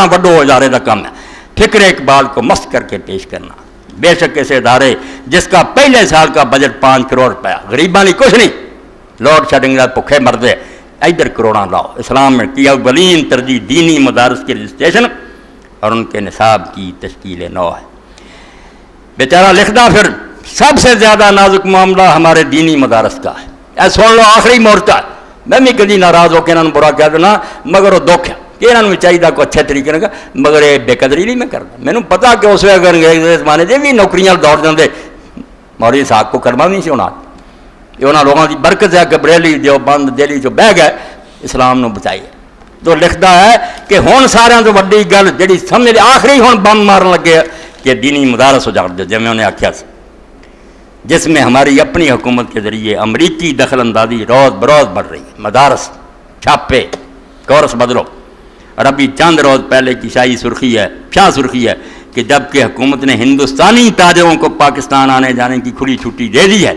وڈو ادارے کا کام ہے فکر اقبال کو مست کر کے پیش کرنا. بے شک ایسے ادارے جس کا پہلے سال کا بجٹ 5 کروڑ روپیہ, غریباں نہیں کچھ نہیں, لوڈ شیڈنگ کا بھوکے مردے, ادھر کروڑاں لاؤ. اسلام میں کی اولین ترجیح دینی مدارس کے رجسٹریشن اور ان کے نصاب کی تشکیل نو ہے. بیچارہ لکھدا پھر سب سے زیادہ نازک معاملہ ہمارے دینی مدارس کا ہے. اے سن لو آخری مورچہ ہے. میں بھی کدی ناراض ہو کے انہوں برا کہہ دینا, مگر وہ دکھ ہے کہ انہوں چاہیے کو اچھے طریقے سے, مگر یہ بے قدری نہیں میں کرتا. مینوں پتا کہ اس وقت اگر زمانے سے بھی نوکریاں دوڑ جاتے مولوی صاحب کو کرنا نہیں سی ہونا. یہ انہوں لوگوں کی برکت ہے کہ بریلی دیوبند دہلی جو بہ گئے اسلام نو بچائیے. تو لکھتا ہے کہ ہوں سارے تو وڈی گل جی سمجھ آخری ہوں بم مارن لگے کہ دینی مدارس اجاڑ دو, جی میں انہیں آخیا سی, جس میں ہماری اپنی حکومت کے ذریعے امریکی دخل اندازی روز بروز بڑھ رہی ہے. مدارس چھاپے کورس بدلو. اور ابھی چند روز پہلے کی شاہی سرخی ہے, شاہ سرخی ہے کہ جب کہ حکومت نے ہندوستانی تاجروں کو پاکستان آنے جانے کی کھلی چھٹی دے دی ہے,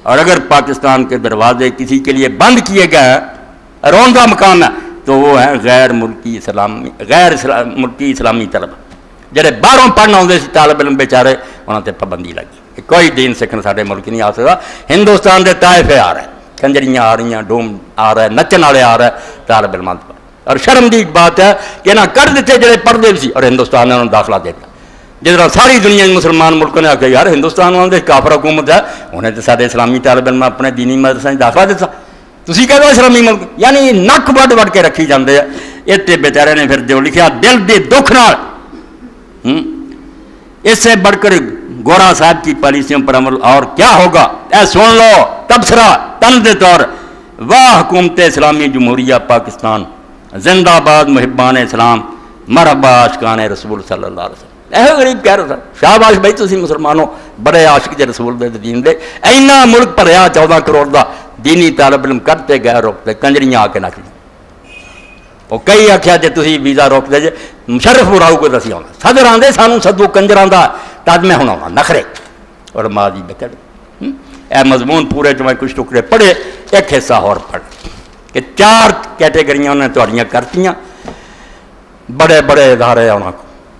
اور اگر پاکستان کے دروازے کسی کے لیے بند کیے گئے روندا مقام ہے تو وہ ہے غیر ملکی اسلامی طلبہ جڑے باہروں پڑھنا آتے سی طالب علم بیچارے, انہوں تے پابندی لگی. کوئی دین سکھن سارے ملک نہیں آ سکتا. ہندوستان کے طائفے آ رہے ہیں, کنجریاں آ رہی ہیں, ڈوم آ رہا ہے, نچن والے آ رہے ہیں طالب علم. اور شرم کی بات ہے کہ نہ کر دیتے جڑے پڑھتے بھی سی اور ہندوستان نے انہوں نے داخلہ دیتا. جس طرح ساری دنیا مسلمان ملکوں نے آخیا یار ہندوستان والوں کافر حکومت ہے, انہیں تو سارے اسلامی طالب علم اپنے دینی مدرسے داخلہ دیتا. تھی کہہ دو اسلامی ملک, یعنی نک وڈ وڈ کے رکھی جاتے ہیں. اتنے بیچارے نے پھر جو لکھا دل دے دکھ نال, اس سے بڑھ کر گورا صاحب کی پالیسیوں پر عمل اور کیا ہوگا. اے سن لو تبصرہ تنز طور, واہ حکومت اسلامی جمہوریہ پاکستان, زندہ باد محبان اسلام, مرحبا عاشقان رسول صلی اللہ علیہ وسلم. ایسے غریب کہہ رہا تھا شاباش بھائی تھی مسلمانوں بڑے عاشق جے رسول دے دین دے. اینا ملک بھریا 14 کروڑ دا دینی طالب علم کرتے گئے روکتے کنجریاں آ کے نہ کھڑی. وہ کئی آخیا جی تھی ویزا روک دے جے مشرف براؤ کو دسی آنا, صدر آدھے سانو سدو کنجر آتا تد میں ہوں آنا نخرے اور ماں جی بچڑ. اے مضمون پورے جو میں کچھ ٹکڑے پڑھے, ایک حصہ اور پڑھ کہ 4 کیٹیگریاں انہیں تھوڑیاں کرتیاں. بڑے بڑے ادارے انہوں کو